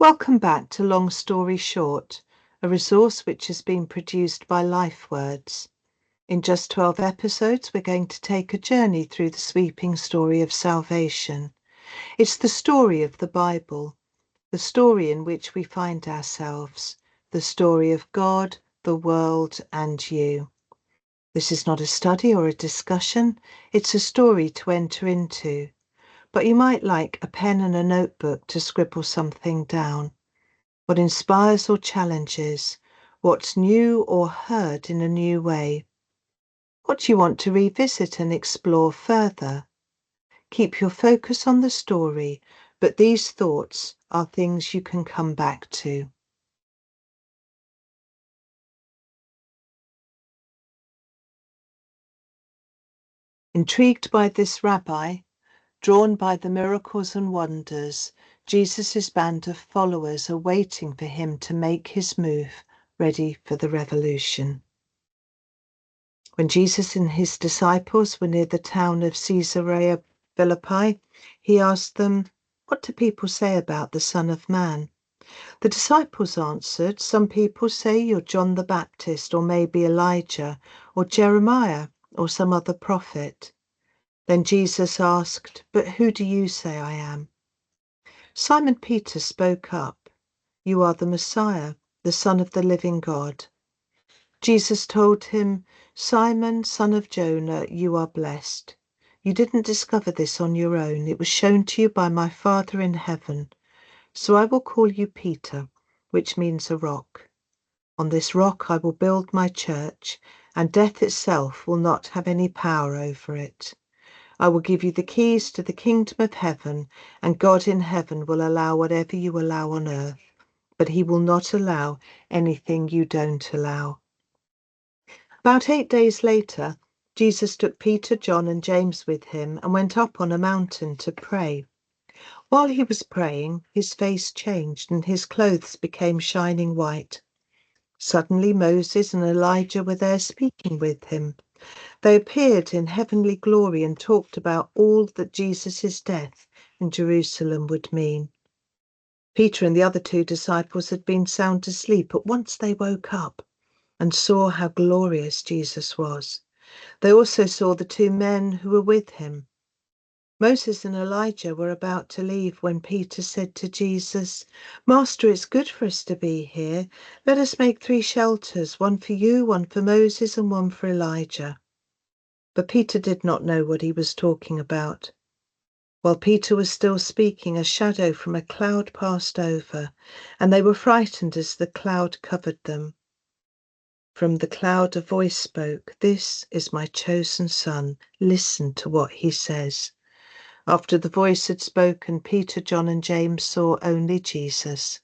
Welcome back to Long Story Short, a resource which has been produced by LifeWords. In just 12 episodes, we're going to take a journey through the sweeping story of salvation. It's the story of the Bible, the story in which we find ourselves, the story of God, the world, and you. This is not a study or a discussion, it's a story to enter into. But you might like a pen and a notebook to scribble something down. What inspires or challenges, what's new or heard in a new way. What you want to revisit and explore further. Keep your focus on the story, but these thoughts are things you can come back to. Intrigued by this rabbi, drawn by the miracles and wonders, Jesus' band of followers are waiting for him to make his move, ready for the revolution. When Jesus and his disciples were near the town of Caesarea Philippi, he asked them, "What do people say about the Son of Man?" The disciples answered, "Some people say you're John the Baptist, or maybe Elijah, or Jeremiah, or some other prophet." Then Jesus asked, "But who do you say I am?" Simon Peter spoke up, "You are the Messiah, the Son of the living God." Jesus told him, "Simon, son of Jonah, you are blessed. You didn't discover this on your own. It was shown to you by my Father in heaven. So I will call you Peter, which means a rock. On this rock I will build my church, and death itself will not have any power over it. I will give you the keys to the kingdom of heaven, and God in heaven will allow whatever you allow on earth, but he will not allow anything you don't allow." About 8 days later, Jesus took Peter, John, and James with him and went up on a mountain to pray. While he was praying, his face changed and his clothes became shining white. Suddenly Moses and Elijah were there speaking with him. They appeared in heavenly glory and talked about all that Jesus' death in Jerusalem would mean. Peter and the other 2 disciples had been sound asleep, but once they woke up and saw how glorious Jesus was. They also saw the 2 men who were with him. Moses and Elijah were about to leave when Peter said to Jesus, "Master, it's good for us to be here. Let us make 3 shelters, one for you, one for Moses, and one for Elijah." But Peter did not know what he was talking about. While Peter was still speaking, a shadow from a cloud passed over, and they were frightened as the cloud covered them. From the cloud a voice spoke, "This is my chosen son. Listen to what he says." After the voice had spoken, Peter, John, and James saw only Jesus.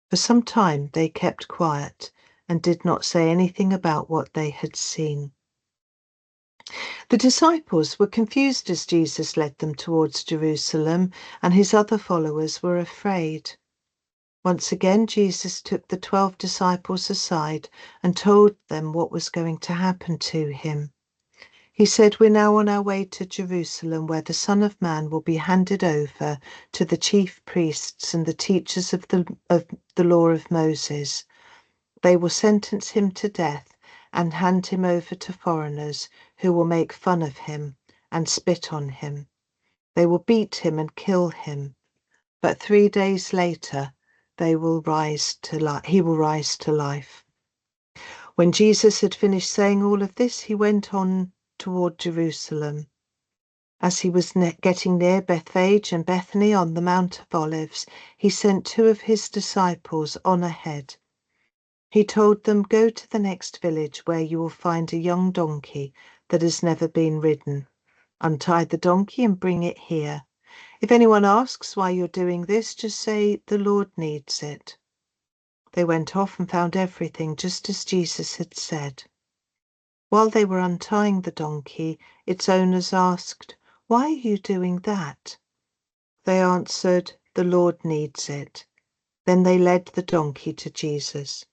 For some time they kept quiet and did not say anything about what they had seen. The disciples were confused as Jesus led them towards Jerusalem, and his other followers were afraid. Once again, Jesus took the 12 disciples aside and told them what was going to happen to him. He said, "We're now on our way to Jerusalem, where the Son of Man will be handed over to the chief priests and the teachers of the law of Moses. They will sentence him to death and hand him over to foreigners who will make fun of him and spit on him. They will beat him and kill him. But 3 days later, he will rise to life." When Jesus had finished saying all of this, he went on toward Jerusalem. As he was getting near Bethphage and Bethany on the Mount of Olives, he sent 2 of his disciples on ahead. He told them, "Go to the next village where you will find a young donkey that has never been ridden. Untie the donkey and bring it here. If anyone asks why you're doing this, just say, 'The Lord needs it.'" They went off and found everything just as Jesus had said. While they were untying the donkey, its owners asked, "Why are you doing that?" They answered, "The Lord needs it." Then they led the donkey to Jesus.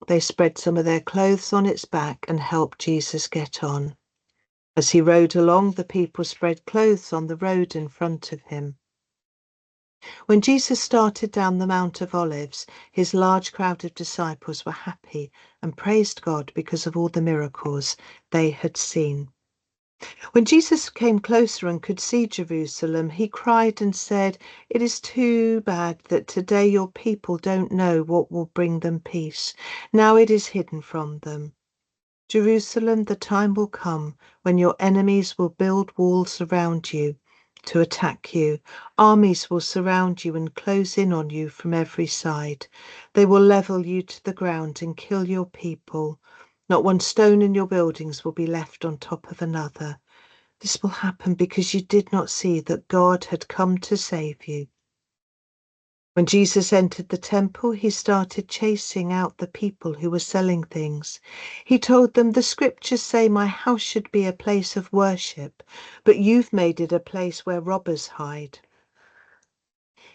They spread some of their clothes on its back and helped Jesus get on. As he rode along, the people spread clothes on the road in front of him. When Jesus started down the Mount of Olives, his large crowd of disciples were happy and praised God because of all the miracles they had seen. When Jesus came closer and could see Jerusalem, he cried and said, "It is too bad that today your people don't know what will bring them peace. Now it is hidden from them. Jerusalem, the time will come when your enemies will build walls around you to attack you. Armies will surround you and close in on you from every side. They will level you to the ground and kill your people. Not one stone in your buildings will be left on top of another. This will happen because you did not see that God had come to save you." When Jesus entered the temple, he started chasing out the people who were selling things. He told them, "The scriptures say my house should be a place of worship, but you've made it a place where robbers hide."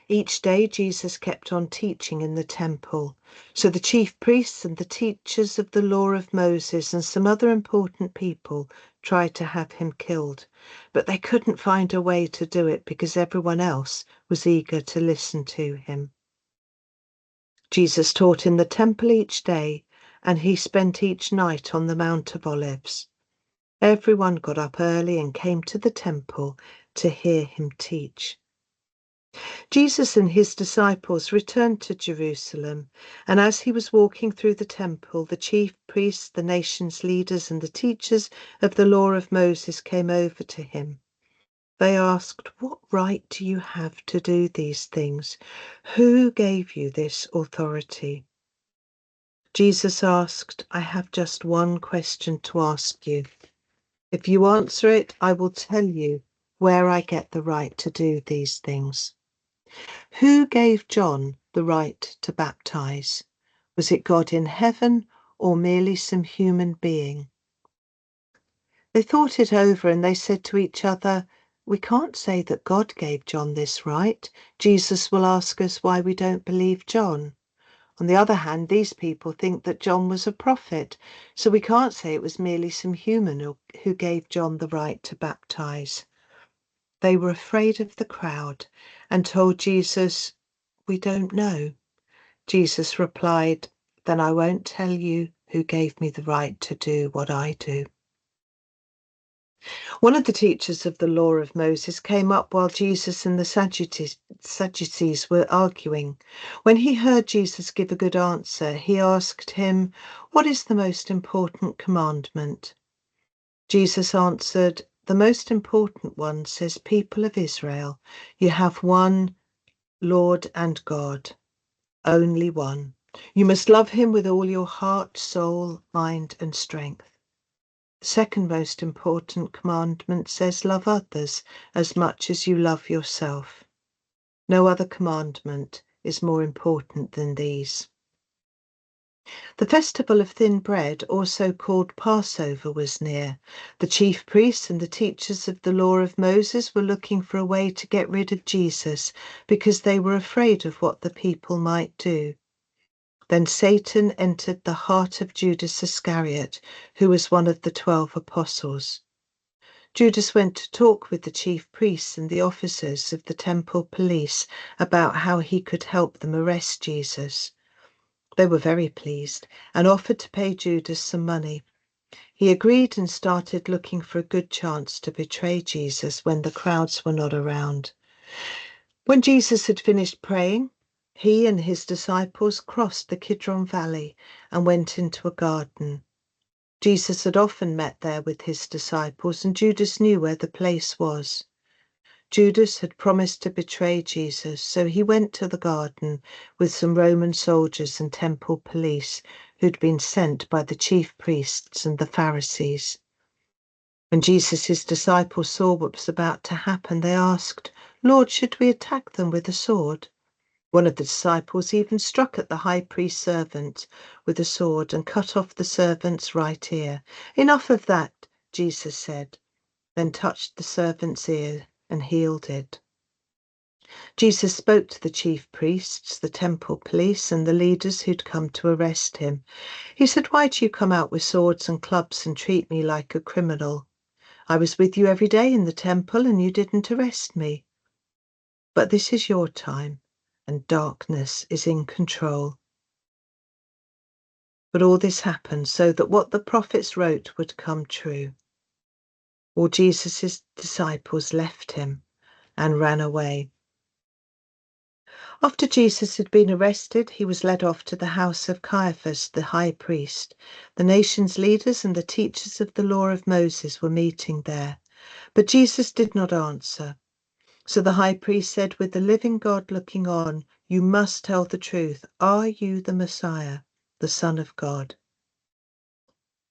Each day Jesus kept on teaching in the temple. So the chief priests and the teachers of the law of Moses and some other important people tried to have him killed, but they couldn't find a way to do it because everyone else was eager to listen to him. Jesus taught in the temple each day, and he spent each night on the Mount of Olives. Everyone got up early and came to the temple to hear him teach. Jesus and his disciples returned to Jerusalem, and as he was walking through the temple, the chief priests, the nation's leaders, and the teachers of the law of Moses came over to him. They asked, "What right do you have to do these things? Who gave you this authority?" Jesus asked, "I have just one question to ask you. If you answer it, I will tell you where I get the right to do these things. Who gave John the right to baptize? Was it God in heaven or merely some human being?" They thought it over and they said to each other, "We can't say that God gave John this right. Jesus will ask us why we don't believe John. On the other hand, these people think that John was a prophet, so we can't say it was merely some human who gave John the right to baptize." They were afraid of the crowd and told Jesus, "We don't know." Jesus replied, "Then I won't tell you who gave me the right to do what I do." One of the teachers of the law of Moses came up while Jesus and the Sadducees were arguing. When he heard Jesus give a good answer, he asked him, "What is the most important commandment?" Jesus answered, "The most important one says, 'People of Israel, you have one Lord and God, only one. You must love him with all your heart, soul, mind, and strength.' The second most important commandment says, 'Love others as much as you love yourself.' No other commandment is more important than these." The festival of thin bread, also called Passover, was near. The chief priests and the teachers of the law of Moses were looking for a way to get rid of Jesus because they were afraid of what the people might do. Then Satan entered the heart of Judas Iscariot, who was one of the 12 apostles. Judas went to talk with the chief priests and the officers of the temple police about how he could help them arrest Jesus. They were very pleased and offered to pay Judas some money. He agreed and started looking for a good chance to betray Jesus when the crowds were not around. When Jesus had finished praying, he and his disciples crossed the Kidron Valley and went into a garden. Jesus had often met there with his disciples, and Judas knew where the place was. Judas had promised to betray Jesus, so he went to the garden with some Roman soldiers and temple police who'd been sent by the chief priests and the Pharisees. When Jesus' disciples saw what was about to happen, they asked, "Lord, should we attack them with a sword?" One of the disciples even struck at the high priest's servant with a sword and cut off the servant's right ear. "Enough of that," Jesus said, then touched the servant's ear and healed it. Jesus spoke to the chief priests, the temple police, and the leaders who'd come to arrest him. He said, "Why do you come out with swords and clubs and treat me like a criminal? I was with you every day in the temple and you didn't arrest me." But this is your time, and darkness is in control. But all this happened so that what the prophets wrote would come true. All Jesus' disciples left him and ran away. After Jesus had been arrested, he was led off to the house of Caiaphas, the high priest. The nation's leaders and the teachers of the law of Moses were meeting there. But Jesus did not answer. So the high priest said, with the living God looking on, "You must tell the truth. Are you the Messiah, the Son of God?"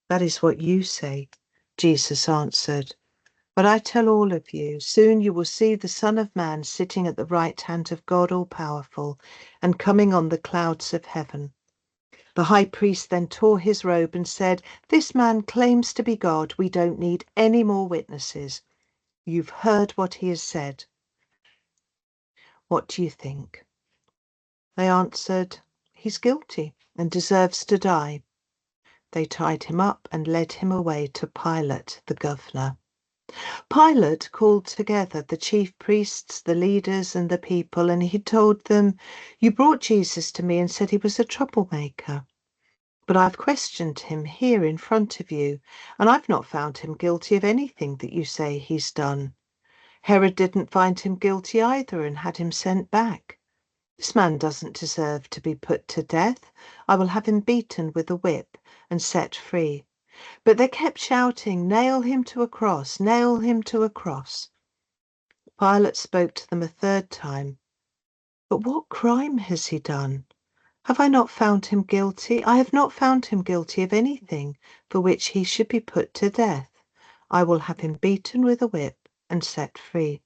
"That is what you say," Jesus answered. "But I tell all of you, soon you will see the Son of Man sitting at the right hand of God All-Powerful and coming on the clouds of heaven." The high priest then tore his robe and said, "This man claims to be God. We don't need any more witnesses. You've heard what he has said. What do you think?" They answered, "He's guilty and deserves to die." They tied him up and led him away to Pilate, the governor. Pilate called together the chief priests, the leaders, and the people, and he told them, "You brought Jesus to me and said he was a troublemaker. But I've questioned him here in front of you, and I've not found him guilty of anything that you say he's done. Herod didn't find him guilty either and had him sent back. This man doesn't deserve to be put to death. I will have him beaten with a whip and set free." But they kept shouting, "Nail him to a cross, nail him to a cross." Pilate spoke to them a third time. "But what crime has he done? Have I not found him guilty? I have not found him guilty of anything for which he should be put to death. I will have him beaten with a whip and set free."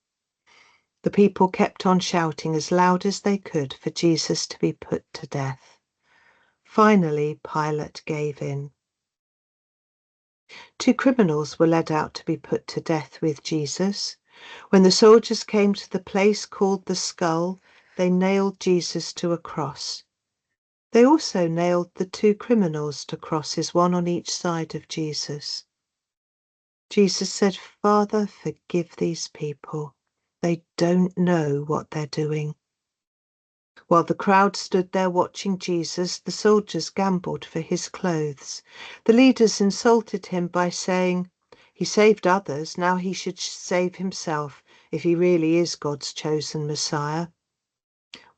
The people kept on shouting as loud as they could for Jesus to be put to death. Finally, Pilate gave in. 2 criminals were led out to be put to death with Jesus. When the soldiers came to the place called the Skull, they nailed Jesus to a cross. They also nailed the 2 criminals to crosses, one on each side of Jesus. Jesus said, "Father, forgive these people. They don't know what they're doing." While the crowd stood there watching Jesus, the soldiers gambled for his clothes. The leaders insulted him by saying, "He saved others, now he should save himself if he really is God's chosen Messiah."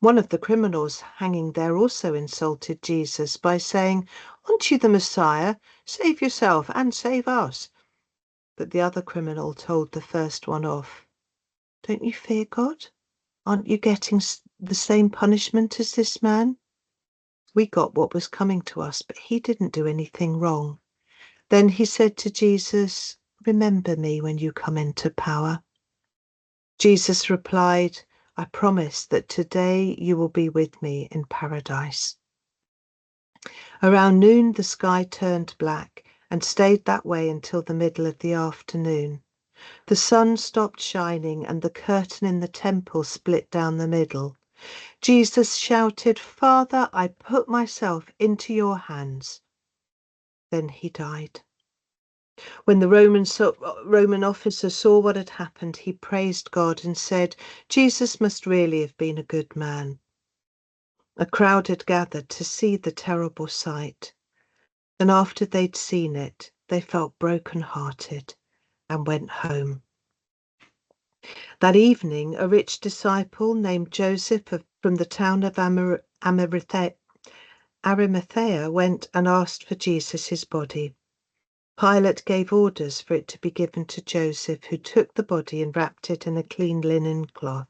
One of the criminals hanging there also insulted Jesus by saying, "Aren't you the Messiah? Save yourself and save us." But the other criminal told the first one off. "Don't you fear God? Aren't you getting the same punishment as this man? We got what was coming to us, but he didn't do anything wrong." Then he said to Jesus, "Remember me when you come into power." Jesus replied, "I promise that today you will be with me in paradise." Around noon, the sky turned black and stayed that way until the middle of the afternoon. The sun stopped shining and the curtain in the temple split down the middle. Jesus shouted, "Father, I put myself into your hands." Then he died. When the Roman officer saw what had happened, he praised God and said, "Jesus must really have been a good man." A crowd had gathered to see the terrible sight. And after they'd seen it, they felt broken-hearted and went home. That evening, a rich disciple named Joseph from the town of Arimathea went and asked for Jesus' body. Pilate gave orders for it to be given to Joseph, who took the body and wrapped it in a clean linen cloth.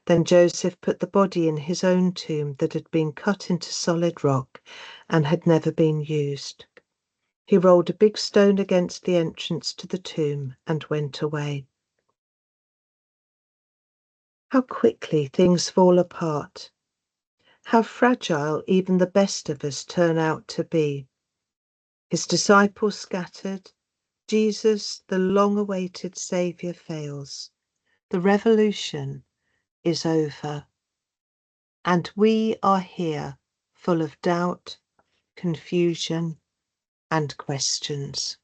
Then Joseph put the body in his own tomb that had been cut into solid rock and had never been used. He rolled a big stone against the entrance to the tomb and went away. How quickly things fall apart. How fragile even the best of us turn out to be. His disciples scattered. Jesus, the long-awaited Saviour, fails. The revolution is over. And we are here, full of doubt, confusion, and questions.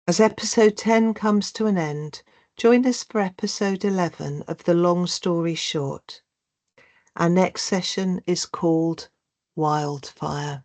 As episode 10 comes to an end, join us for episode 11 of The Long Story Short. Our next session is called Wildfire.